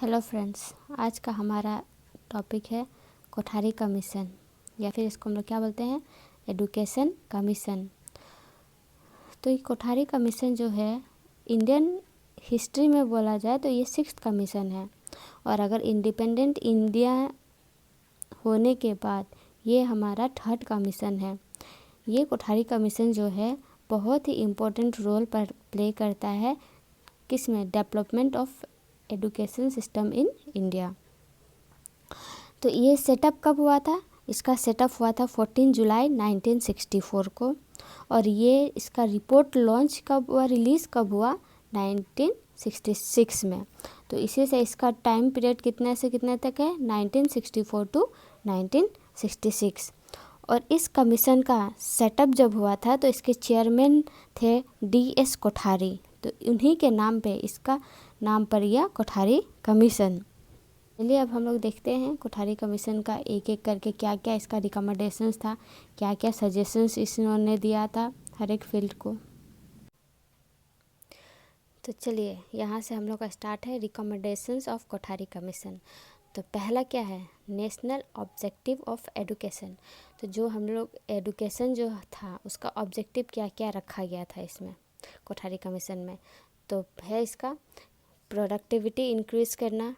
Hello friends, आज का हमारा टॉपिक है कोठारी कमीशन या फिर इसको हम लोग क्या बोलते हैं, एडुकेशन कमीशन। तो ये कोठारी कमीशन जो है इंडियन हिस्ट्री में बोला जाए तो ये 6th कमीशन है, और अगर इंडिपेंडेंट इंडिया होने के बाद ये हमारा 3rd कमीशन है। ये कोठारी कमीशन जो है बहुत ही इम्पोर्टेंट रोल पर प्ले करता है किसमें, development of education system in India. तो ये सेटअप कब हुआ था? इसका सेटअप हुआ था 14 जुलाई 1964 को, और ये इसका रिपोर्ट लॉन्च कब हुआ, रिलीज़ कब हुआ, 1966 में। तो इसी से इसका टाइम पीरियड कितने से कितने तक है, 1964 टू 1966। और इस कमीशन का सेटअप जब हुआ था तो इसके चेयरमैन थे DS कोठारी। तो उन्हीं के नाम पे इसका नाम पड़ गया कोठारी कमीशन। चलिए अब हम लोग देखते हैं कोठारी कमीशन का एक एक करके क्या क्या इसका रिकमेंडेशंस था, क्या क्या सजेशंस इन्होंने दिया था हर एक फील्ड को। तो चलिए यहाँ से हम लोग का स्टार्ट है, रिकमेंडेशंस ऑफ कोठारी कमीशन। तो पहला क्या है, नेशनल ऑब्जेक्टिव ऑफ एजुकेशन। तो जो हम लोग एजुकेशन जो था उसका ऑब्जेक्टिव क्या क्या रखा गया था इसमें कोठारी कमीशन में, तो है इसका प्रोडक्टिविटी इंक्रीज़ करना,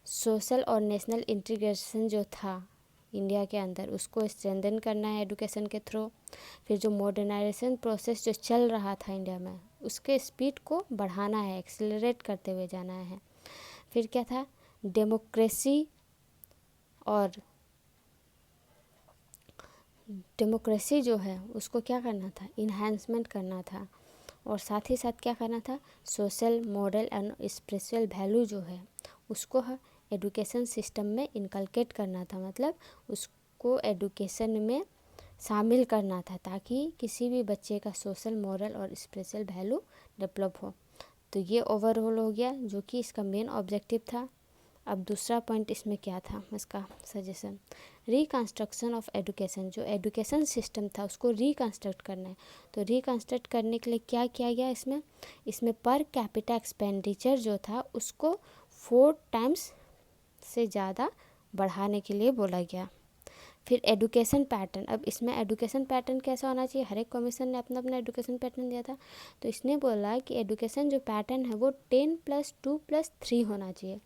सोशल और नेशनल इंटीग्रेशन जो था इंडिया के अंदर उसको स्ट्रेंथन करना है एजुकेशन के थ्रू। फिर जो मॉडर्नाइजेशन प्रोसेस जो चल रहा था इंडिया में उसके स्पीड को बढ़ाना है, एक्सेलरेट करते हुए जाना है। फिर क्या था, डेमोक्रेसी जो है उसको क्या करना था, इन्हांसमेंट करना था। और साथ ही साथ क्या करना था, social moral and spiritual value जो है उसको एजुकेशन सिस्टम में इनकलकेट करना था, मतलब उसको एजुकेशन में शामिल करना था ताकि किसी भी बच्चे का सोशल मॉरल और स्पिरिचुअल वैल्यू डेवलप हो। तो ये ओवरऑल हो गया जो कि इसका मेन ऑब्जेक्टिव था। अब दूसरा पॉइंट इसमें क्या था इसका सजेशन, रिकंस्ट्रक्शन ऑफ एजुकेशन। जो एजुकेशन सिस्टम था उसको रिकंस्ट्रक्ट करना है। तो रिकंस्ट्रक्ट करने के लिए क्या किया गया इसमें पर कैपिटा एक्सपेंडिचर जो था उसको 4 टाइम्स से ज़्यादा बढ़ाने के लिए बोला गया। फिर एजुकेशन पैटर्न, अब इसमें एजुकेशन पैटर्न कैसा होना चाहिए, हर एक कमीशन ने अपना अपना एजुकेशन पैटर्न दिया था। तो इसने बोला कि एजुकेशन जो पैटर्न है वो 10+2+3 होना चाहिए,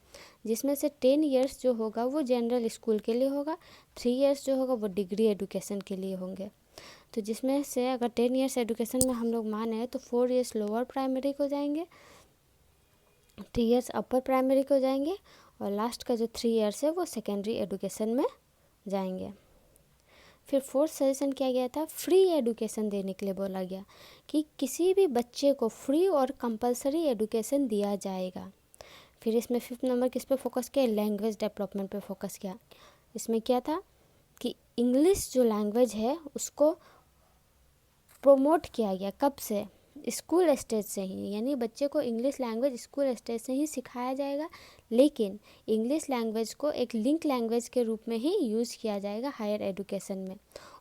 जिसमें से 10 इयर्स जो होगा वो जनरल स्कूल के लिए होगा, 3 इयर्स जो होगा वो डिग्री एजुकेशन के लिए होंगे। तो जिसमें से अगर 10 इयर्स एजुकेशन में हम लोग माने तो 4 इयर्स लोअर प्राइमरी को जाएंगे, 3 इयर्स अपर प्राइमरी को जाएंगे, और लास्ट का जो 3 इयर्स है वो सेकेंडरी एजुकेशन में जाएंगे। फिर 4th सजेशन किया गया था, फ्री एजुकेशन देने के लिए बोला गया कि किसी भी बच्चे को फ्री और कंपलसरी एजुकेशन दिया जाएगा। फिर इसमें 5th नंबर किस पे फोकस किया, लैंग्वेज डेवलपमेंट पे फोकस किया। इसमें क्या था कि इंग्लिश जो लैंग्वेज है उसको प्रोमोट किया गया, कब से, स्कूल स्टेज से ही, यानी बच्चे को इंग्लिश लैंग्वेज स्कूल स्टेज से ही सिखाया जाएगा, लेकिन इंग्लिश लैंग्वेज को एक लिंक लैंग्वेज के रूप में ही यूज़ किया जाएगा हायर एजुकेशन में।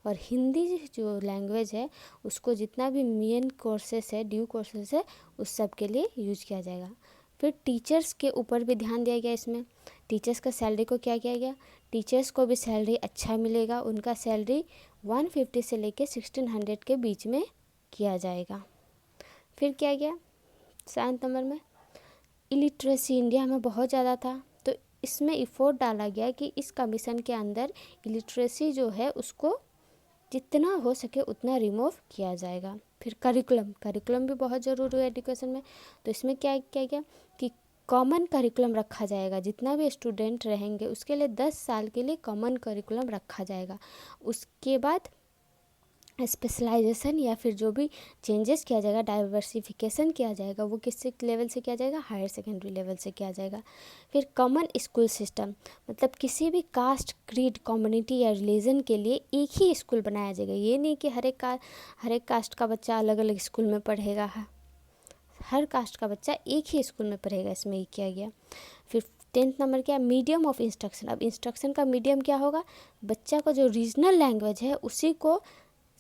और हिंदी जो लैंग्वेज है उसको जितना भी मेन कोर्सेस है, ड्यू कोर्सेस है, उस सब के लिए यूज़ किया जाएगा। फिर टीचर्स के ऊपर भी ध्यान दिया गया इसमें। टीचर्स का सैलरी को क्या किया गया, टीचर्स को भी सैलरी अच्छा मिलेगा, उनका सैलरी 150 से लेके 1600 के बीच में किया जाएगा। फिर क्या गया 7th नंबर में, इलिटरेसी इंडिया में बहुत ज़्यादा था, तो इसमें इफ़ोर्ट डाला गया कि इस कमीशन के अंदर इलिटरेसी जो है उसको जितना हो सके उतना रिमूव किया जाएगा। फिर करिकुलम भी बहुत ज़रूरी है एजुकेशन में। तो इसमें क्या किया गया कि कॉमन करिकुलम रखा जाएगा, जितना भी स्टूडेंट रहेंगे उसके लिए 10 साल के लिए कॉमन करिकुलम रखा जाएगा। उसके बाद स्पेशलाइजेशन या फिर जो भी चेंजेस किया जाएगा, डाइवर्सिफिकेशन किया जाएगा, वो किस लेवल से किया जाएगा, हायर सेकेंडरी लेवल से किया जाएगा। फिर कॉमन स्कूल सिस्टम, मतलब किसी भी कास्ट, क्रीड, कम्युनिटी या रिलीजन के लिए एक ही स्कूल बनाया जाएगा। ये नहीं कि हर एक कास्ट का बच्चा अलग अलग स्कूल में पढ़ेगा, हर कास्ट का बच्चा एक ही स्कूल में पढ़ेगा, इसमें ये किया गया। फिर 10th नंबर क्या, मीडियम ऑफ इंस्ट्रक्शन। अब इंस्ट्रक्शन का मीडियम क्या होगा, बच्चा का जो रीजनल लैंग्वेज है उसी को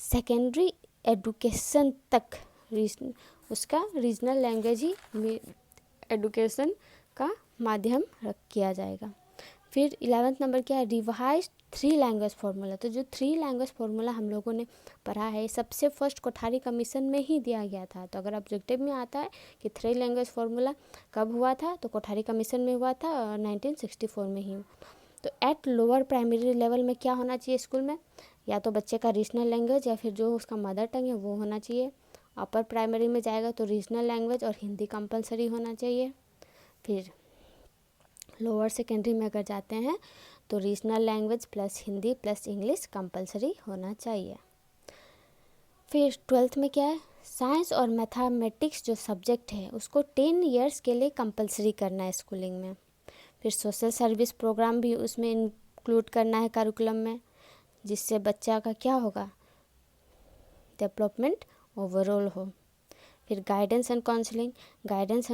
सेकेंडरी एजुकेशन तक उसका रीजनल लैंग्वेज ही एजुकेशन का माध्यम किया जाएगा। फिर 11th नंबर क्या है, रिवाइज 3 लैंग्वेज फार्मूला। तो जो 3 लैंग्वेज फार्मूला हम लोगों ने पढ़ा है, सबसे फर्स्ट कोठारी कमीशन में ही दिया गया था। तो अगर ऑब्जेक्टिव में आता है कि 3 लैंग्वेज फार्मूला कब हुआ था, तो कोठारी कमीशन में हुआ था 1964 में ही। तो एट लोअर प्राइमरी लेवल में क्या होना चाहिए स्कूल में, या तो बच्चे का रीजनल लैंग्वेज या फिर जो उसका मदर टंग है वो होना चाहिए। अपर प्राइमरी में जाएगा तो रीजनल लैंग्वेज और हिंदी कंपलसरी होना चाहिए। फिर लोअर सेकेंडरी में अगर जाते हैं तो regional language plus Hindi plus English compulsory होना चाहिए। फिर 12th में क्या है, साइंस और मैथमेटिक्स जो सब्जेक्ट है उसको 10 इयर्स के लिए कंपलसरी करना है स्कूलिंग में। फिर सोशल सर्विस प्रोग्राम भी उसमें इंक्लूड करना है करिकुलम में, जिससे बच्चा का क्या होगा, डेवलपमेंट ओवरऑल हो। फिर गाइडेंस एंड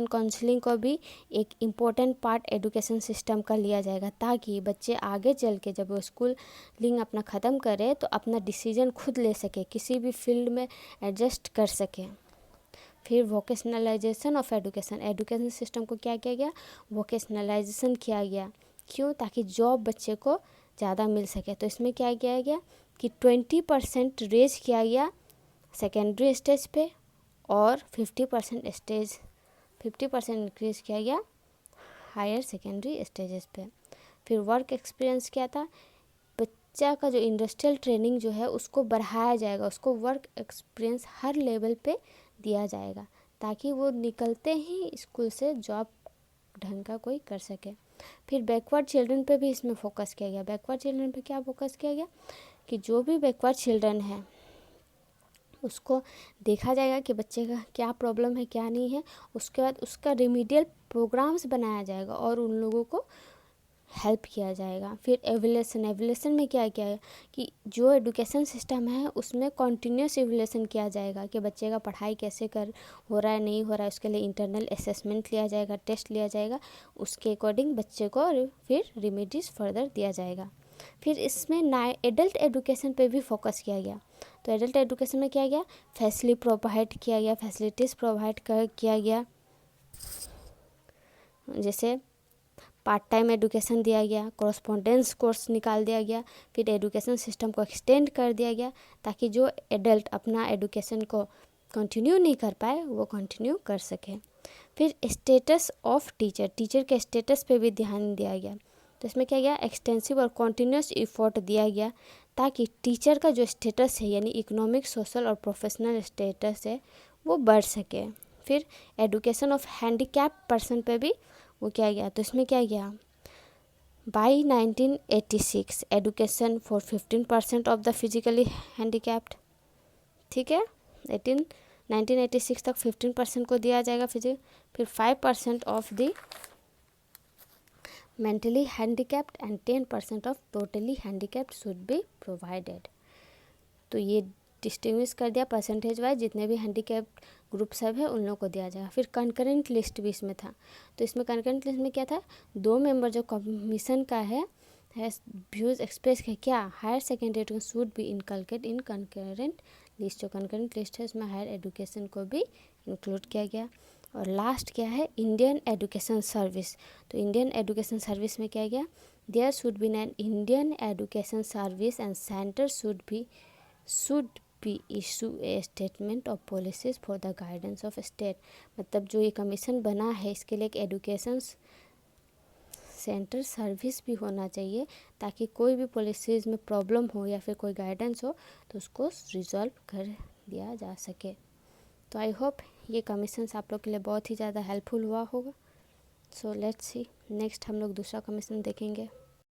काउंसलिंग को भी एक इम्पोर्टेंट पार्ट एजुकेशन सिस्टम का लिया जाएगा, ताकि बच्चे आगे चल के जब वो स्कूलिंग अपना ख़त्म करे तो अपना डिसीजन खुद ले सके, किसी भी फील्ड में एडजस्ट कर सके। फिर वोकेशनलाइजेशन ऑफ एजुकेशन सिस्टम को क्या किया गया, वोकेशनलाइजेशन किया गया। क्यों, ताकि जॉब बच्चे को ज़्यादा मिल सके। तो इसमें क्या किया गया कि 20% रेज किया गया सेकेंडरी स्टेज पे और 50% इंक्रीज किया गया हायर सेकेंडरी स्टेजेस पे। फिर वर्क एक्सपीरियंस क्या था, बच्चा का जो इंडस्ट्रियल ट्रेनिंग जो है उसको बढ़ाया जाएगा, उसको वर्क एक्सपीरियंस हर लेवल पे दिया जाएगा, ताकि वो निकलते ही स्कूल से जॉब ढंग का कोई कर सके। फिर बैकवर्ड चिल्ड्रन पे भी इसमें फोकस किया गया। बैकवर्ड चिल्ड्रन पे क्या फोकस किया गया कि जो भी बैकवर्ड चिल्ड्रन है उसको देखा जाएगा कि बच्चे का क्या प्रॉब्लम है क्या नहीं है, उसके बाद उसका रेमीडियल प्रोग्राम्स बनाया जाएगा और उन लोगों को हेल्प किया जाएगा। फिर एवल्यूशन में क्या किया है कि जो एजुकेशन सिस्टम है उसमें कॉन्टीन्यूस एवल्यूशन किया जाएगा कि बच्चे का पढ़ाई कैसे हो रहा है नहीं हो रहा है, उसके लिए इंटरनल असेसमेंट लिया जाएगा, टेस्ट लिया जाएगा, उसके अकॉर्डिंग बच्चे को फिर रेमेडीज फर्दर दिया जाएगा। फिर इसमें एडल्ट एजुकेशन पे भी फोकस किया गया। तो एडल्ट एजुकेशन में क्या गया, फैसिलिटीज़ प्रोवाइड किया गया, जैसे पार्ट टाइम एजुकेशन दिया गया, कॉरस्पॉन्डेंस कोर्स निकाल दिया गया। फिर एजुकेशन सिस्टम को एक्सटेंड कर दिया गया, ताकि जो एडल्ट अपना एजुकेशन को कंटिन्यू नहीं कर पाए वो कंटिन्यू कर सके। फिर स्टेटस ऑफ टीचर के स्टेटस पे भी ध्यान दिया गया। तो इसमें क्या गया, एक्सटेंसिव और कॉन्टीन्यूस एफर्ट दिया गया, ताकि टीचर का जो स्टेटस है यानी इकोनॉमिक, सोशल और प्रोफेशनल स्टेटस है वो बढ़ सके। फिर एजुकेशन ऑफ हैंडीकैप पर्सन पे भी वो क्या गया, तो इसमें क्या गया, by 1986 education for 15% of the physically handicapped. ठीक है, 1986 तक 15% को दिया जाएगा फिजिकल। फिर 5% of the mentally handicapped and 10% of totally handicapped should be provided। तो ये डिस्टिंग्विश कर दिया परसेंटेज वाइज, जितने भी हैंडीकैप्ड ग्रुप सब है उन लोगों को दिया जाएगा। फिर कंकरेंट लिस्ट भी इसमें था। तो इसमें कंकरेंट लिस्ट में क्या था, 2 मेंबर जो कमीशन का है व्यूज़ एक्सप्रेस है क्या, higher secondary education should be inculcate in concurrent list. जो कंकरेंट लिस्ट है उसमें हायर एजुकेशन को भी इंक्लूड किया गया। और लास्ट क्या है, इंडियन एजुकेशन सर्विस। तो इंडियन एजुकेशन सर्विस में क्या गया, there should be an Indian education service and centre should be issue a statement of policies for the guidance of state. मतलब जो ये कमीशन बना है इसके लिए एक एजुकेशन सेंटर सर्विस भी होना चाहिए, ताकि कोई भी पॉलिसीज़ में प्रॉब्लम हो या फिर कोई गाइडेंस हो तो उसको रिजॉल्व कर दिया जा सके। तो आई होप ये कमीशंस आप लोग के लिए बहुत ही ज़्यादा हेल्पफुल हुआ होगा। सो लेट्स सी, नेक्स्ट हम लोग दूसरा कमीशन देखेंगे।